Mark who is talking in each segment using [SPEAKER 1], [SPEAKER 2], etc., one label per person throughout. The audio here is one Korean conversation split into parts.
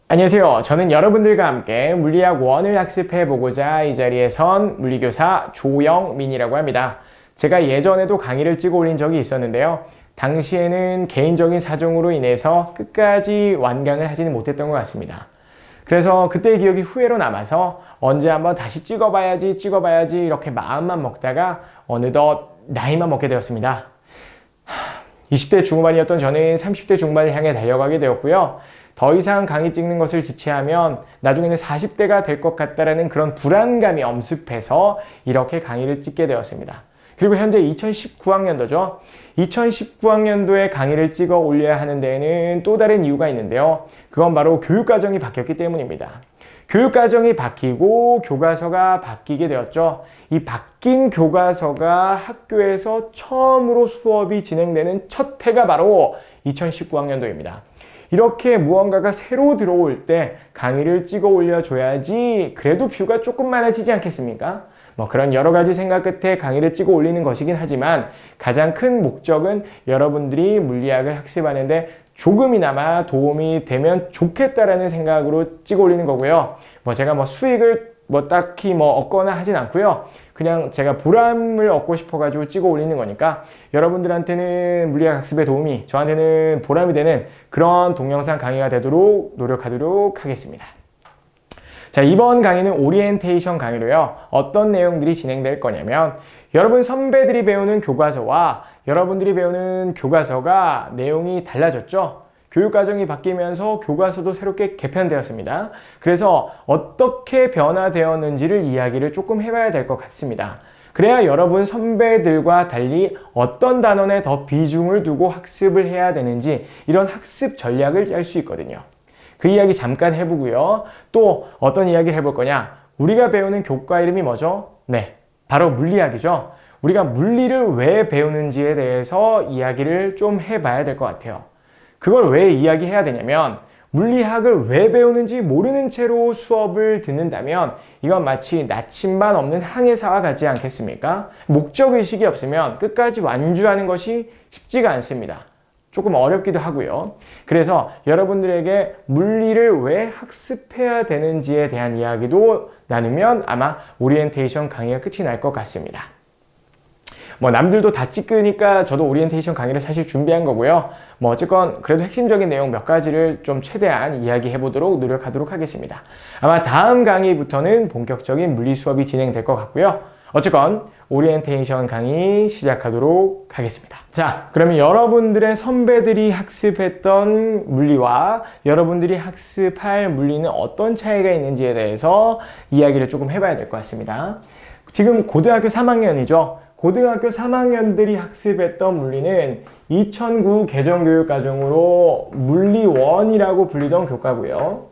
[SPEAKER 1] 안녕하세요. 저는 여러분들과 함께 물리학 1을 학습해보고자 이 자리에 선 물리교사 조영민이라고 합니다. 제가 예전에도 강의를 찍어 올린 적이 있었는데요. 당시에는 개인적인 사정으로 인해서 끝까지 완강을 하지는 못했던 것 같습니다. 그래서 그때의 기억이 후회로 남아서 언제 한번 다시 찍어봐야지 이렇게 마음만 먹다가 어느덧 나이만 먹게 되었습니다. 20대 중후반이었던 저는 30대 중반을 향해 달려가게 되었고요. 더 이상 강의 찍는 것을 지체하면 나중에는 40대가 될 것 같다라는 그런 불안감이 엄습해서 이렇게 강의를 찍게 되었습니다. 그리고 현재 2019학년도죠. 2019학년도에 강의를 찍어 올려야 하는 데에는 또 다른 이유가 있는데요. 그건 바로 교육과정이 바뀌었기 때문입니다. 교육과정이 바뀌고 교과서가 바뀌게 되었죠. 이 바뀐 교과서가 학교에서 처음으로 수업이 진행되는 첫 해가 바로 2019학년도입니다. 이렇게 무언가가 새로 들어올 때 강의를 찍어 올려줘야지 그래도 뷰가 조금 많아지지 않겠습니까? 그런 여러 가지 생각 끝에 강의를 찍어 올리는 것이긴 하지만 가장 큰 목적은 여러분들이 물리학을 학습하는데 조금이나마 도움이 되면 좋겠다라는 생각으로 찍어 올리는 거고요. 제가 수익을 딱히 얻거나 하진 않고요. 그냥 제가 보람을 얻고 싶어가지고 찍어 올리는 거니까 여러분들한테는 물리학 학습에 도움이, 저한테는 보람이 되는 그런 동영상 강의가 되도록 노력하도록 하겠습니다. 자, 이번 강의는 오리엔테이션 강의로요. 어떤 내용들이 진행될 거냐면 여러분 선배들이 배우는 교과서와 여러분들이 배우는 교과서가 내용이 달라졌죠? 교육과정이 바뀌면서 교과서도 새롭게 개편되었습니다. 그래서 어떻게 변화되었는지를 이야기를 조금 해봐야 될 것 같습니다. 그래야 여러분 선배들과 달리 어떤 단원에 더 비중을 두고 학습을 해야 되는지 이런 학습 전략을 짤 수 있거든요. 그 이야기 잠깐 해보고요. 또 어떤 이야기를 해볼 거냐? 우리가 배우는 교과 이름이 뭐죠? 네, 바로 물리학이죠. 우리가 물리를 왜 배우는지에 대해서 이야기를 좀 해봐야 될 것 같아요. 그걸 왜 이야기해야 되냐면 물리학을 왜 배우는지 모르는 채로 수업을 듣는다면 이건 마치 나침반 없는 항해사와 같지 않겠습니까? 목적의식이 없으면 끝까지 완주하는 것이 쉽지가 않습니다. 조금 어렵기도 하고요. 그래서 여러분들에게 물리를 왜 학습해야 되는지에 대한 이야기도 나누면 아마 오리엔테이션 강의가 끝이 날 것 같습니다. 남들도 다 찍으니까 저도 오리엔테이션 강의를 사실 준비한 거고요. 어쨌건 그래도 핵심적인 내용 몇 가지를 좀 최대한 이야기해 보도록 노력하도록 하겠습니다. 아마 다음 강의부터는 본격적인 물리 수업이 진행될 것 같고요. 어쨌건 오리엔테이션 강의 시작하도록 하겠습니다. 자, 그러면 여러분들의 선배들이 학습했던 물리와 여러분들이 학습할 물리는 어떤 차이가 있는지에 대해서 이야기를 조금 해봐야 될 것 같습니다. 지금 고등학교 3학년이죠. 고등학교 3학년들이 학습했던 물리는 2009 개정교육과정으로 물리 1이라고 불리던 교과고요.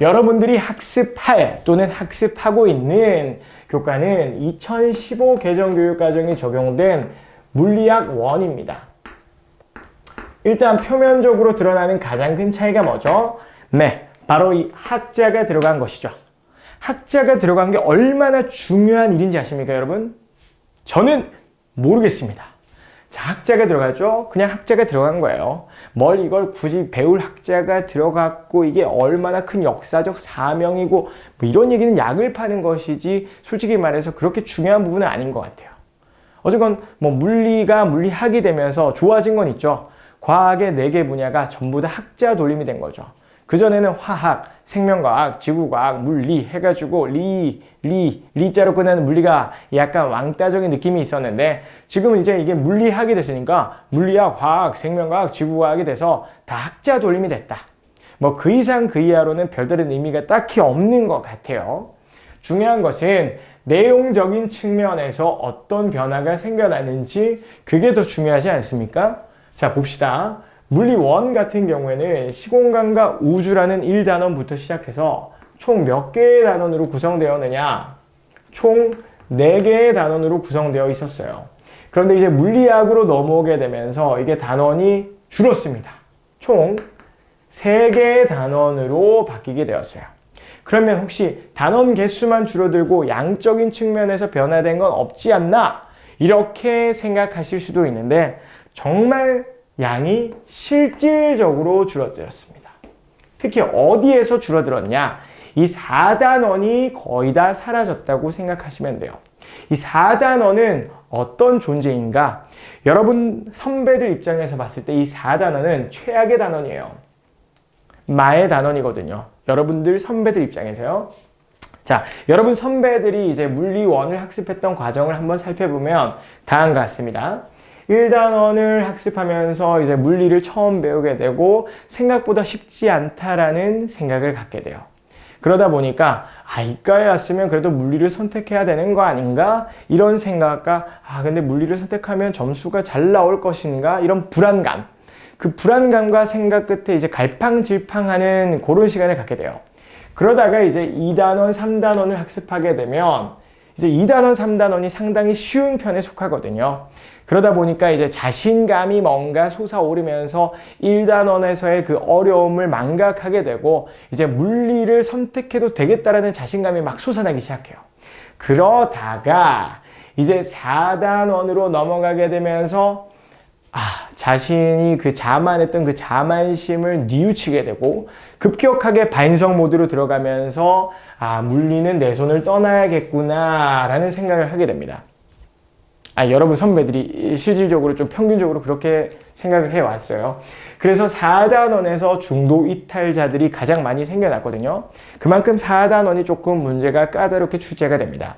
[SPEAKER 1] 여러분들이 학습할 또는 학습하고 있는 교과는 2015 개정교육과정이 적용된 물리학 1입니다. 일단 표면적으로 드러나는 가장 큰 차이가 뭐죠? 네, 바로 이 학자가 들어간 것이죠. 학자가 들어간 게 얼마나 중요한 일인지 아십니까, 여러분? 저는 모르겠습니다. 자, 학자가 들어가죠? 그냥 학자가 들어간 거예요. 이걸 굳이 배울 학자가 들어갔고 이게 얼마나 큰 역사적 사명이고 이런 얘기는 약을 파는 것이지 솔직히 말해서 그렇게 중요한 부분은 아닌 것 같아요. 어쨌건 물리가 물리학이 되면서 좋아진 건 있죠. 과학의 4개 분야가 전부 다 학자 돌림이 된 거죠. 그전에는 화학, 생명과학, 지구과학, 물리 해가지고 리자로 끝나는 물리가 약간 왕따적인 느낌이 있었는데 지금은 이제 이게 물리학이 됐으니까 물리학, 화학, 생명과학, 지구과학이 돼서 다 학자 돌림이 됐다. 그 이상 그 이하로는 별다른 의미가 딱히 없는 것 같아요. 중요한 것은 내용적인 측면에서 어떤 변화가 생겨나는지 그게 더 중요하지 않습니까? 자, 봅시다. 물리 1 같은 경우에는 시공간과 우주라는 1단원부터 시작해서 총 몇 개의 단원으로 구성되었느냐? 총 4개의 단원으로 구성되어 있었어요. 그런데 이제 물리학으로 넘어오게 되면서 이게 단원이 줄었습니다. 총 3개의 단원으로 바뀌게 되었어요. 그러면 혹시 단원 개수만 줄어들고 양적인 측면에서 변화된 건 없지 않나? 이렇게 생각하실 수도 있는데 정말 양이 실질적으로 줄어들었습니다. 특히 어디에서 줄어들었냐? 이 4단원이 거의 다 사라졌다고 생각하시면 돼요. 이 4단원은 어떤 존재인가? 여러분 선배들 입장에서 봤을 때 이 4단원은 최악의 단원이에요. 마의 단원이거든요. 여러분들 선배들 입장에서요. 자, 여러분 선배들이 이제 물리원을 학습했던 과정을 한번 살펴보면 다음과 같습니다. 1단원을 학습하면서 이제 물리를 처음 배우게 되고 생각보다 쉽지 않다라는 생각을 갖게 돼요. 그러다 보니까 이과에 왔으면 그래도 물리를 선택해야 되는 거 아닌가? 이런 생각과 근데 물리를 선택하면 점수가 잘 나올 것인가? 이런 불안감. 그 불안감과 생각 끝에 이제 갈팡질팡하는 그런 시간을 갖게 돼요. 그러다가 이제 2단원, 3단원을 학습하게 되면 이제 2단원, 3단원이 상당히 쉬운 편에 속하거든요. 그러다 보니까 이제 자신감이 뭔가 솟아오르면서 1단원에서의 그 어려움을 망각하게 되고 이제 물리를 선택해도 되겠다라는 자신감이 막 솟아나기 시작해요. 그러다가 이제 4단원으로 넘어가게 되면서 자신이 그 자만했던 그 자만심을 뉘우치게 되고 급격하게 반성 모드로 들어가면서 물리는 내 손을 떠나야겠구나 라는 생각을 하게 됩니다. 여러분 선배들이 실질적으로 좀 평균적으로 그렇게 생각을 해왔어요. 그래서 4단원에서 중도 이탈자들이 가장 많이 생겨났거든요. 그만큼 4단원이 조금 문제가 까다롭게 출제가 됩니다.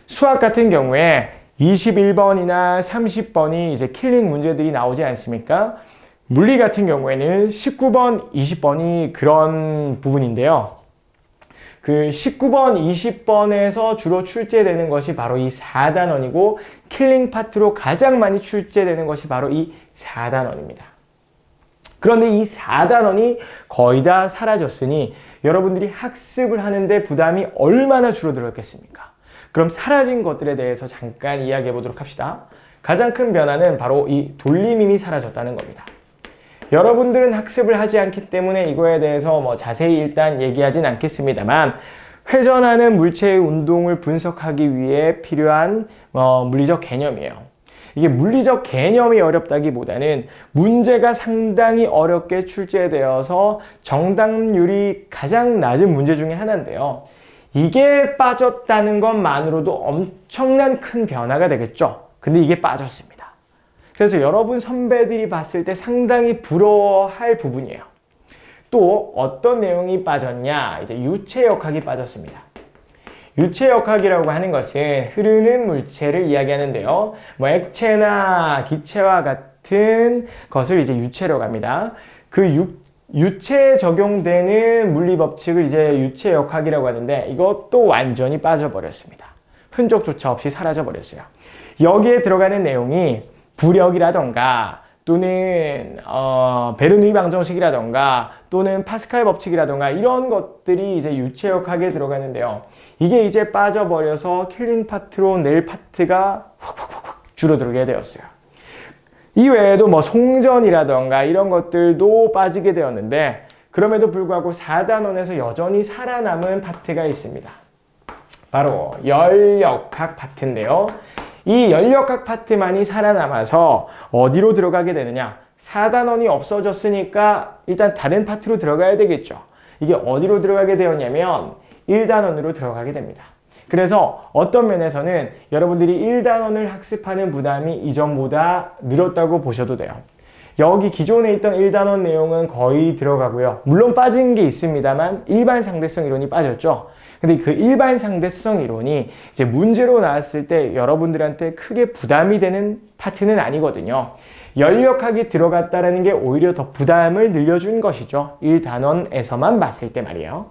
[SPEAKER 1] 수학 같은 경우에 21번이나 30번이 이제 킬링 문제들이 나오지 않습니까? 물리 같은 경우에는 19번, 20번이 그런 부분인데요. 그 19번, 20번에서 주로 출제되는 것이 바로 이 4단원이고 킬링 파트로 가장 많이 출제되는 것이 바로 이 4단원입니다. 그런데 이 4단원이 거의 다 사라졌으니 여러분들이 학습을 하는데 부담이 얼마나 줄어들었겠습니까? 그럼 사라진 것들에 대해서 잠깐 이야기해 보도록 합시다. 가장 큰 변화는 바로 이 돌림임이 사라졌다는 겁니다. 여러분들은 학습을 하지 않기 때문에 이거에 대해서 자세히 일단 얘기하진 않겠습니다만 회전하는 물체의 운동을 분석하기 위해 필요한 물리적 개념이에요. 이게 물리적 개념이 어렵다기보다는 문제가 상당히 어렵게 출제되어서 정답률이 가장 낮은 문제 중에 하나인데요. 이게 빠졌다는 것만으로도 엄청난 큰 변화가 되겠죠. 근데 이게 빠졌습니다. 그래서 여러분 선배들이 봤을 때 상당히 부러워할 부분이에요. 또 어떤 내용이 빠졌냐? 이제 유체역학이 빠졌습니다. 유체역학이라고 하는 것은 흐르는 물체를 이야기하는데요. 액체나 기체와 같은 것을 이제 유체라고 합니다. 그 유체에 적용되는 물리 법칙을 이제 유체역학이라고 하는데 이것도 완전히 빠져버렸습니다. 흔적조차 없이 사라져버렸어요. 여기에 들어가는 내용이 부력이라던가 또는 베르누이 방정식이라던가 또는 파스칼 법칙이라던가 이런 것들이 이제 유체역학에 들어가는데요. 이게 이제 빠져버려서 킬링 파트로 낼 파트가 확 줄어들게 되었어요. 이외에도 송전이라던가 이런 것들도 빠지게 되었는데 그럼에도 불구하고 4단원에서 여전히 살아남은 파트가 있습니다. 바로 열역학 파트인데요. 이 열역학 파트만이 살아남아서 어디로 들어가게 되느냐? 4단원이 없어졌으니까 일단 다른 파트로 들어가야 되겠죠. 이게 어디로 들어가게 되었냐면 1단원으로 들어가게 됩니다. 그래서 어떤 면에서는 여러분들이 1단원을 학습하는 부담이 이전보다 늘었다고 보셔도 돼요. 여기 기존에 있던 1단원 내용은 거의 들어가고요. 물론 빠진 게 있습니다만 일반 상대성 이론이 빠졌죠. 근데 그 일반 상대성 이론이 이제 문제로 나왔을 때 여러분들한테 크게 부담이 되는 파트는 아니거든요. 열역학이 들어갔다는 게 오히려 더 부담을 늘려준 것이죠. 1단원에서만 봤을 때 말이에요.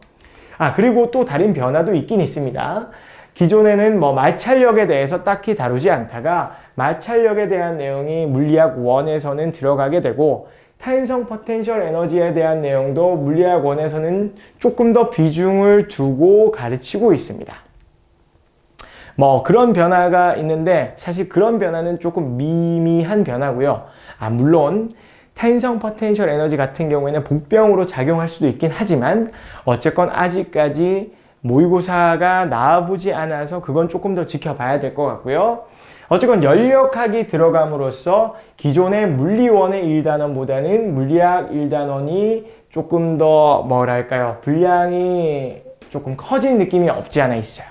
[SPEAKER 1] 그리고 또 다른 변화도 있긴 있습니다. 기존에는 마찰력에 대해서 딱히 다루지 않다가 마찰력에 대한 내용이 물리학 1에서는 들어가게 되고 타인성 포텐셜 에너지에 대한 내용도 물리학 1에서는 조금 더 비중을 두고 가르치고 있습니다. 그런 변화가 있는데 사실 그런 변화는 조금 미미한 변화고요. 물론 타인성 포텐셜 에너지 같은 경우에는 복병으로 작용할 수도 있긴 하지만 어쨌건 아직까지 모의고사가 나와보지 않아서 그건 조금 더 지켜봐야 될 것 같고요. 어쨌건 열역학이 들어감으로써 기존의 물리원의 1단원보다는 물리학 1단원이 조금 더 뭐랄까요? 분량이 조금 커진 느낌이 없지 않아 있어요.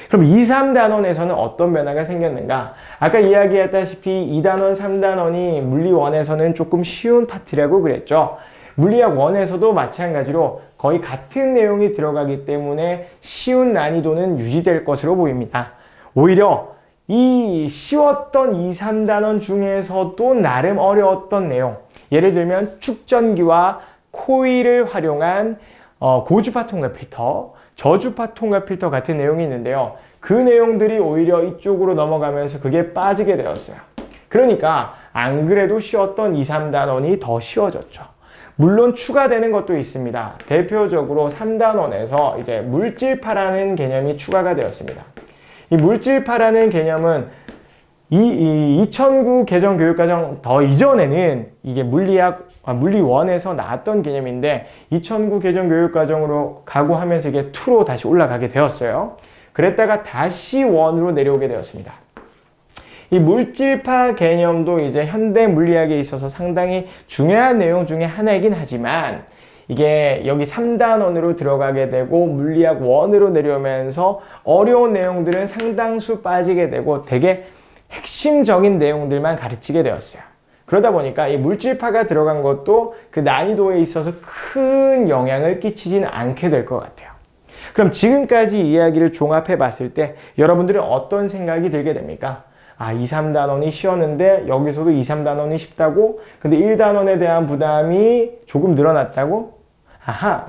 [SPEAKER 1] 그럼 2, 3단원에서는 어떤 변화가 생겼는가? 아까 이야기했다시피 2단원, 3단원이 물리 1에서는 조금 쉬운 파트라고 그랬죠. 물리학 1에서도 마찬가지로 거의 같은 내용이 들어가기 때문에 쉬운 난이도는 유지될 것으로 보입니다. 오히려 이 쉬웠던 2, 3단원 중에서도 나름 어려웠던 내용, 예를 들면 축전기와 코일을 활용한 고주파 통과 필터, 저주파 통과 필터 같은 내용이 있는데요. 그 내용들이 오히려 이쪽으로 넘어가면서 그게 빠지게 되었어요. 그러니까 안 그래도 쉬웠던 2, 3단원이 더 쉬워졌죠. 물론 추가되는 것도 있습니다. 대표적으로 3단원에서 이제 물질파라는 개념이 추가가 되었습니다. 이 물질파라는 개념은 2009 개정 교육과정 더 이전에는 이게 물리 1에서 나왔던 개념인데 2009 개정 교육과정으로 가고 하면서 이게 2로 다시 올라가게 되었어요. 그랬다가 다시 1으로 내려오게 되었습니다. 이 물질파 개념도 이제 현대 물리학에 있어서 상당히 중요한 내용 중에 하나이긴 하지만 이게 여기 3단원으로 들어가게 되고 물리학 1으로 내려오면서 어려운 내용들은 상당수 빠지게 되고 되게 핵심적인 내용들만 가르치게 되었어요. 그러다 보니까 이 물질파가 들어간 것도 그 난이도에 있어서 큰 영향을 끼치진 않게 될 것 같아요. 그럼 지금까지 이야기를 종합해 봤을 때 여러분들은 어떤 생각이 들게 됩니까? 2, 3단원이 쉬웠는데 여기서도 2, 3단원이 쉽다고? 근데 1단원에 대한 부담이 조금 늘어났다고?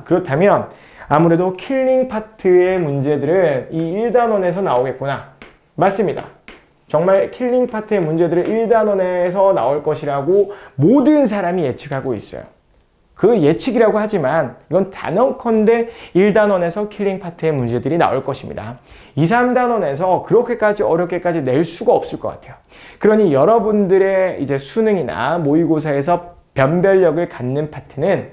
[SPEAKER 1] 그렇다면 아무래도 킬링 파트의 문제들은 이 1단원에서 나오겠구나. 맞습니다. 정말 킬링 파트의 문제들은 1단원에서 나올 것이라고 모든 사람이 예측하고 있어요. 그 예측이라고 하지만 이건 단언컨대 1단원에서 킬링 파트의 문제들이 나올 것입니다. 2, 3단원에서 그렇게까지 어렵게까지 낼 수가 없을 것 같아요. 그러니 여러분들의 이제 수능이나 모의고사에서 변별력을 갖는 파트는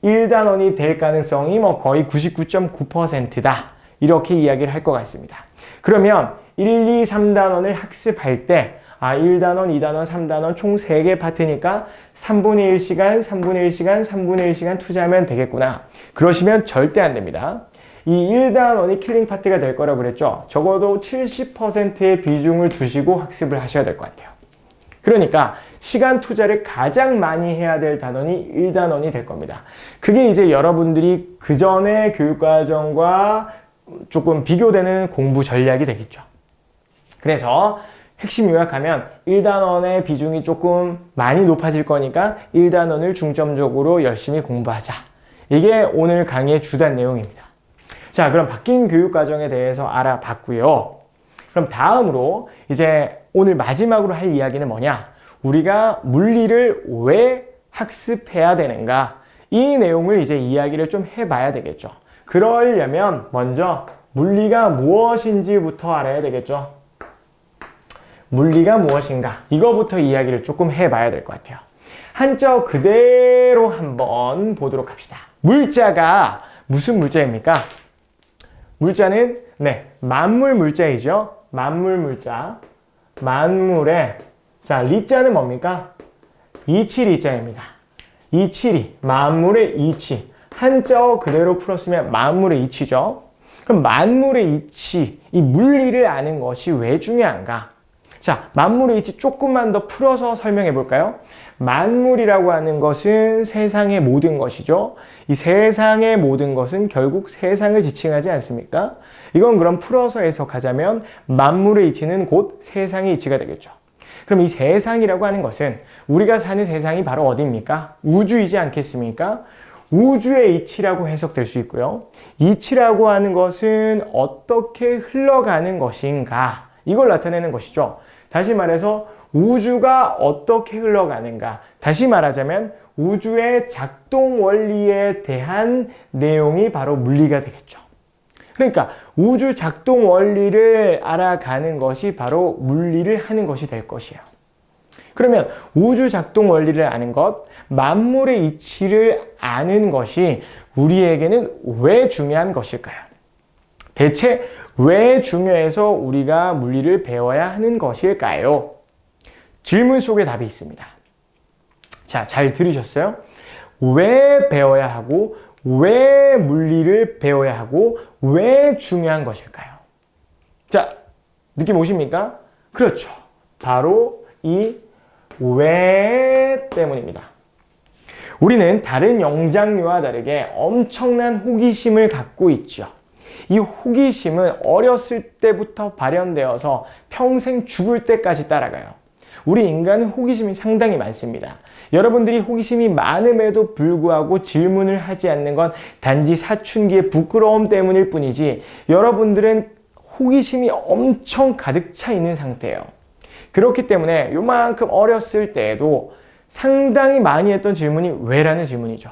[SPEAKER 1] 1단원이 될 가능성이 거의 99.9%다. 이렇게 이야기를 할 것 같습니다. 그러면 1, 2, 3단원을 학습할 때 1단원, 2단원, 3단원 총 3개 파트니까 3분의 1시간, 3분의 1시간, 3분의 1시간 투자하면 되겠구나. 그러시면 절대 안 됩니다. 이 1단원이 킬링 파트가 될 거라고 그랬죠. 적어도 70%의 비중을 두시고 학습을 하셔야 될 것 같아요. 그러니까 시간 투자를 가장 많이 해야 될 단원이 1단원이 될 겁니다. 그게 이제 여러분들이 그 전에 교육과정과 조금 비교되는 공부 전략이 되겠죠. 그래서 핵심 요약하면 1단원의 비중이 조금 많이 높아질 거니까 1단원을 중점적으로 열심히 공부하자. 이게 오늘 강의의 주된 내용입니다. 자, 그럼 바뀐 교육과정에 대해서 알아봤고요. 그럼 다음으로 이제 오늘 마지막으로 할 이야기는 뭐냐? 우리가 물리를 왜 학습해야 되는가? 이 내용을 이제 이야기를 좀 해봐야 되겠죠. 그러려면 먼저 물리가 무엇인지부터 알아야 되겠죠. 물리가 무엇인가? 이거부터 이야기를 조금 해봐야 될 것 같아요. 한자 그대로 한번 보도록 합시다. 물자가 무슨 물자입니까? 물자는 만물 물자이죠. 만물 물자. 만물의 리자는 뭡니까? 이치리자입니다. 이치리, 만물의 이치. 한자어 그대로 풀었으면 만물의 이치죠. 그럼 만물의 이치, 이 물리를 아는 것이 왜 중요한가? 자, 만물의 이치 조금만 더 풀어서 설명해 볼까요? 만물이라고 하는 것은 세상의 모든 것이죠. 이 세상의 모든 것은 결국 세상을 지칭하지 않습니까? 이건 그럼 풀어서 해석하자면 만물의 이치는 곧 세상의 이치가 되겠죠. 그럼 이 세상이라고 하는 것은 우리가 사는 세상이 바로 어디입니까? 우주이지 않겠습니까? 우주의 이치라고 해석될 수 있고요. 이치라고 하는 것은 어떻게 흘러가는 것인가? 이걸 나타내는 것이죠. 다시 말해서 우주가 어떻게 흘러가는가? 다시 말하자면 우주의 작동 원리에 대한 내용이 바로 물리가 되겠죠. 그러니까 우주 작동 원리를 알아가는 것이 바로 물리를 하는 것이 될 것이에요. 그러면 우주 작동 원리를 아는 것, 만물의 이치를 아는 것이 우리에게는 왜 중요한 것일까요? 대체 왜 중요해서 우리가 물리를 배워야 하는 것일까요? 질문 속에 답이 있습니다. 자, 잘 들으셨어요? 왜 배워야 하고 왜 물리를 배워야 하고 왜 중요한 것일까요? 자, 느낌 오십니까? 그렇죠. 바로 이 왜 때문입니다. 우리는 다른 영장류와 다르게 엄청난 호기심을 갖고 있죠. 이 호기심은 어렸을 때부터 발현되어서 평생 죽을 때까지 따라가요. 우리 인간은 호기심이 상당히 많습니다. 여러분들이 호기심이 많음에도 불구하고 질문을 하지 않는 건 단지 사춘기의 부끄러움 때문일 뿐이지 여러분들은 호기심이 엄청 가득 차 있는 상태예요. 그렇기 때문에 요만큼 어렸을 때에도 상당히 많이 했던 질문이 왜라는 질문이죠.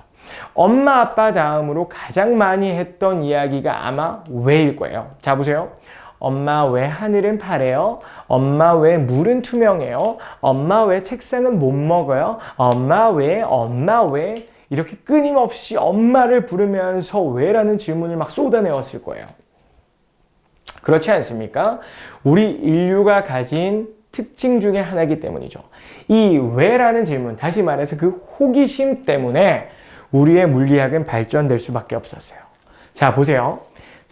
[SPEAKER 1] 엄마 아빠 다음으로 가장 많이 했던 이야기가 아마 왜일 거예요. 자, 보세요. 엄마 왜 하늘은 파래요? 엄마 왜 물은 투명해요? 엄마 왜 책상은 못 먹어요? 엄마 왜 이렇게 끊임없이 엄마를 부르면서 왜라는 질문을 막 쏟아내었을 거예요. 그렇지 않습니까? 우리 인류가 가진 특징 중에 하나이기 때문이죠. 이 왜라는 질문, 다시 말해서 그 호기심 때문에 우리의 물리학은 발전될 수밖에 없었어요. 자, 보세요.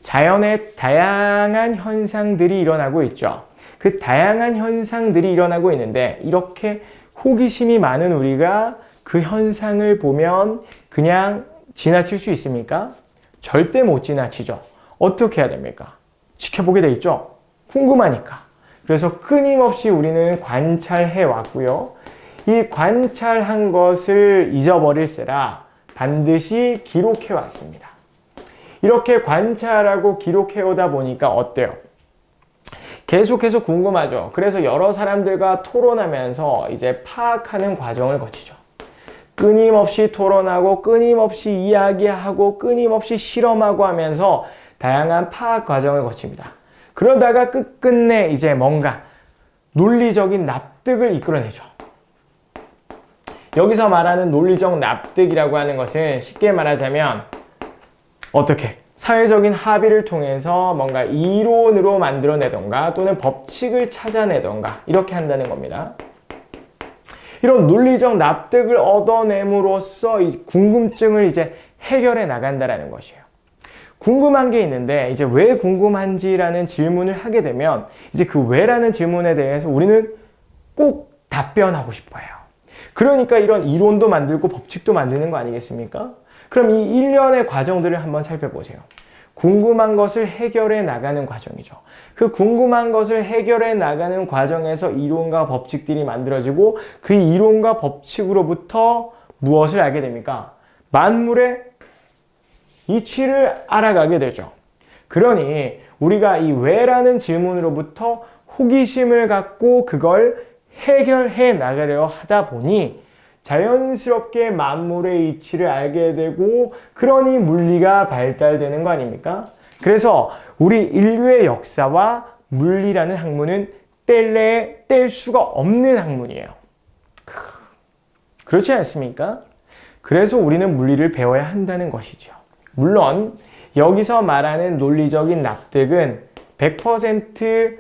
[SPEAKER 1] 자연에 다양한 현상들이 일어나고 있죠. 그 다양한 현상들이 일어나고 있는데 이렇게 호기심이 많은 우리가 그 현상을 보면 그냥 지나칠 수 있습니까? 절대 못 지나치죠. 어떻게 해야 됩니까? 지켜보게 돼 있죠. 궁금하니까. 그래서 끊임없이 우리는 관찰해 왔고요. 이 관찰한 것을 잊어버릴세라 반드시 기록해 왔습니다. 이렇게 관찰하고 기록해 오다 보니까 어때요? 계속해서 궁금하죠. 그래서 여러 사람들과 토론하면서 이제 파악하는 과정을 거치죠. 끊임없이 토론하고 끊임없이 이야기하고 끊임없이 실험하고 하면서 다양한 파악 과정을 거칩니다. 그러다가 끝끝내 이제 뭔가 논리적인 납득을 이끌어내죠. 여기서 말하는 논리적 납득이라고 하는 것은 쉽게 말하자면 어떻게? 사회적인 합의를 통해서 뭔가 이론으로 만들어내던가 또는 법칙을 찾아내던가 이렇게 한다는 겁니다. 이런 논리적 납득을 얻어냄으로써 이 궁금증을 이제 해결해 나간다는 것이에요. 궁금한 게 있는데 이제 왜 궁금한지라는 질문을 하게 되면 이제 그 왜라는 질문에 대해서 우리는 꼭 답변하고 싶어요. 그러니까 이런 이론도 만들고 법칙도 만드는 거 아니겠습니까? 그럼 이 일련의 과정들을 한번 살펴보세요. 궁금한 것을 해결해 나가는 과정이죠. 그 궁금한 것을 해결해 나가는 과정에서 이론과 법칙들이 만들어지고 그 이론과 법칙으로부터 무엇을 알게 됩니까? 만물의 이치를 알아가게 되죠. 그러니 우리가 이 왜라는 질문으로부터 호기심을 갖고 그걸 해결해 나가려 하다 보니 자연스럽게 만물의 이치를 알게 되고 그러니 물리가 발달되는 거 아닙니까? 그래서 우리 인류의 역사와 물리라는 학문은 뗄 수가 없는 학문이에요. 그렇지 않습니까? 그래서 우리는 물리를 배워야 한다는 것이죠. 물론 여기서 말하는 논리적인 납득은 100%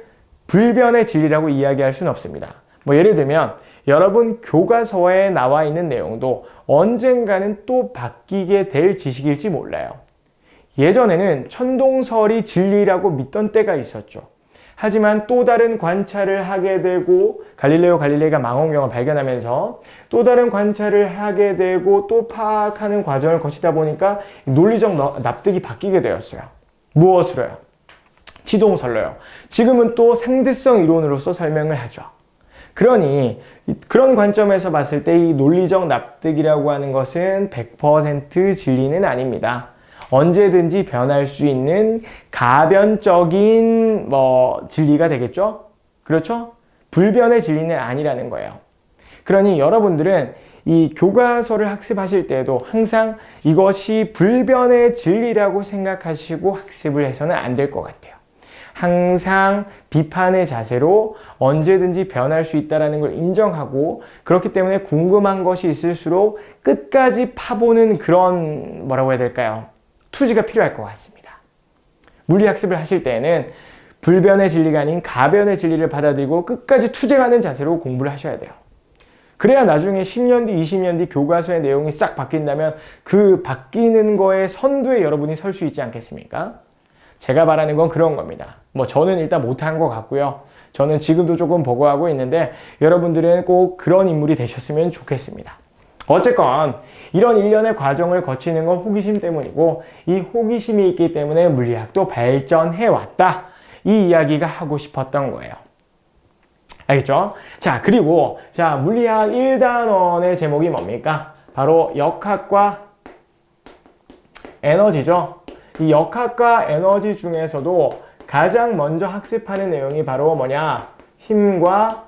[SPEAKER 1] 불변의 진리라고 이야기할 수는 없습니다. 뭐 예를 들면 여러분 교과서에 나와 있는 내용도 언젠가는 또 바뀌게 될 지식일지 몰라요. 예전에는 천동설이 진리라고 믿던 때가 있었죠. 하지만 또 다른 관찰을 하게 되고 갈릴레오 갈릴레이가 망원경을 발견하면서 또 다른 관찰을 하게 되고 또 파악하는 과정을 거치다 보니까 논리적 납득이 바뀌게 되었어요. 무엇으로요? 지동설로요. 지금은 또 상대성 이론으로서 설명을 하죠. 그러니 그런 관점에서 봤을 때 이 논리적 납득이라고 하는 것은 100% 진리는 아닙니다. 언제든지 변할 수 있는 가변적인 진리가 되겠죠? 그렇죠? 불변의 진리는 아니라는 거예요. 그러니 여러분들은 이 교과서를 학습하실 때도 항상 이것이 불변의 진리라고 생각하시고 학습을 해서는 안 될 것 같아요. 항상 비판의 자세로 언제든지 변할 수 있다는 걸 인정하고 그렇기 때문에 궁금한 것이 있을수록 끝까지 파보는 그런 뭐라고 해야 될까요? 투지가 필요할 것 같습니다. 물리학습을 하실 때에는 불변의 진리가 아닌 가변의 진리를 받아들이고 끝까지 투쟁하는 자세로 공부를 하셔야 돼요. 그래야 나중에 10년 뒤, 20년 뒤 교과서의 내용이 싹 바뀐다면 그 바뀌는 거에 선두에 여러분이 설 수 있지 않겠습니까? 제가 바라는 건 그런 겁니다. 뭐 저는 일단 못한 것 같고요. 저는 지금도 조금 버거워하고 있는데 여러분들은 꼭 그런 인물이 되셨으면 좋겠습니다. 어쨌건 이런 일련의 과정을 거치는 건 호기심 때문이고 이 호기심이 있기 때문에 물리학도 발전해 왔다. 이 이야기가 하고 싶었던 거예요. 알겠죠? 자, 그리고 자, 물리학 1단원의 제목이 뭡니까? 바로 역학과 에너지죠. 이 역학과 에너지 중에서도 가장 먼저 학습하는 내용이 바로 뭐냐? 힘과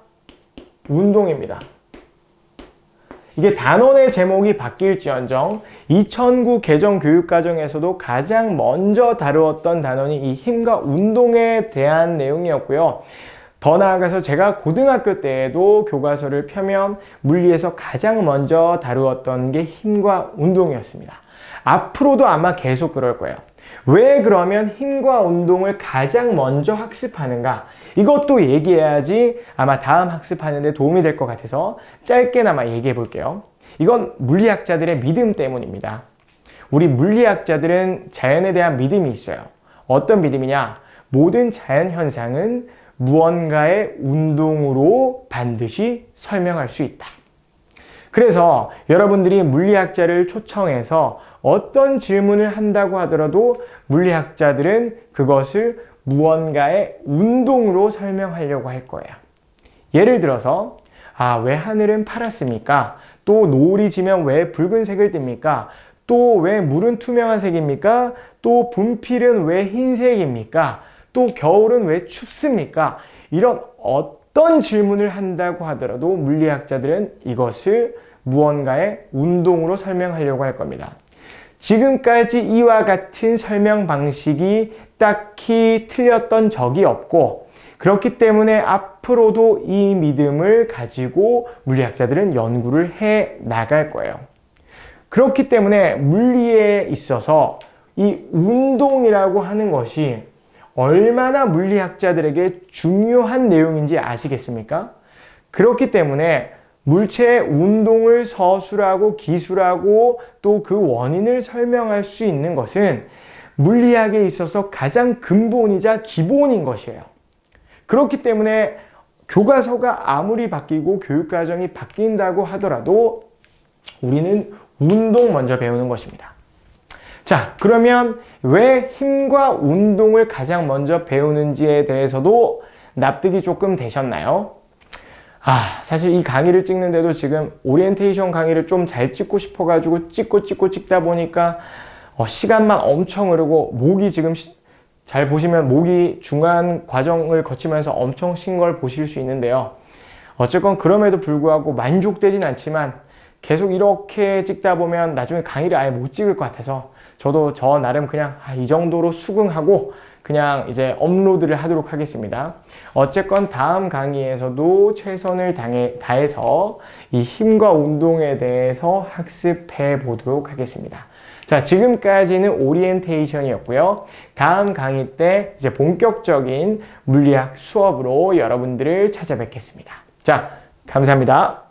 [SPEAKER 1] 운동입니다. 이게 단원의 제목이 바뀔지언정 2009 개정 교육과정에서도 가장 먼저 다루었던 단원이 이 힘과 운동에 대한 내용이었고요. 더 나아가서 제가 고등학교 때에도 교과서를 펴면 물리에서 가장 먼저 다루었던 게 힘과 운동이었습니다. 앞으로도 아마 계속 그럴 거예요. 왜 그러면 힘과 운동을 가장 먼저 학습하는가? 이것도 얘기해야지 아마 다음 학습하는 데 도움이 될 것 같아서 짧게나마 얘기해 볼게요. 이건 물리학자들의 믿음 때문입니다. 우리 물리학자들은 자연에 대한 믿음이 있어요. 어떤 믿음이냐? 모든 자연 현상은 무언가의 운동으로 반드시 설명할 수 있다. 그래서 여러분들이 물리학자를 초청해서 어떤 질문을 한다고 하더라도 물리학자들은 그것을 무언가의 운동으로 설명하려고 할 거예요. 예를 들어서 왜 하늘은 파랗습니까? 또 노을이 지면 왜 붉은색을 띱니까? 또 왜 물은 투명한 색입니까? 또 분필은 왜 흰색입니까? 또 겨울은 왜 춥습니까? 이런 어떤 질문을 한다고 하더라도 물리학자들은 이것을 무언가의 운동으로 설명하려고 할 겁니다. 지금까지 이와 같은 설명 방식이 딱히 틀렸던 적이 없고 그렇기 때문에 앞으로도 이 믿음을 가지고 물리학자들은 연구를 해 나갈 거예요. 그렇기 때문에 물리에 있어서 이 운동이라고 하는 것이 얼마나 물리학자들에게 중요한 내용인지 아시겠습니까? 그렇기 때문에 물체의 운동을 서술하고 기술하고 또 그 원인을 설명할 수 있는 것은 물리학에 있어서 가장 근본이자 기본인 것이에요. 그렇기 때문에 교과서가 아무리 바뀌고 교육과정이 바뀐다고 하더라도 우리는 운동 먼저 배우는 것입니다. 자, 그러면 왜 힘과 운동을 가장 먼저 배우는지에 대해서도 납득이 조금 되셨나요? 사실 이 강의를 찍는데도 지금 오리엔테이션 강의를 좀 잘 찍고 싶어가지고 찍다 보니까 시간만 엄청 흐르고 목이 지금 잘 보시면 목이 중간 과정을 거치면서 엄청 쉰 걸 보실 수 있는데요. 어쨌건 그럼에도 불구하고 만족되진 않지만 계속 이렇게 찍다 보면 나중에 강의를 아예 못 찍을 것 같아서 저도 저 나름 그냥 이 정도로 수긍하고 그냥 이제 업로드를 하도록 하겠습니다. 어쨌건 다음 강의에서도 최선을 다해서 이 힘과 운동에 대해서 학습해 보도록 하겠습니다. 자, 지금까지는 오리엔테이션이었고요. 다음 강의 때 이제 본격적인 물리학 수업으로 여러분들을 찾아뵙겠습니다. 자, 감사합니다.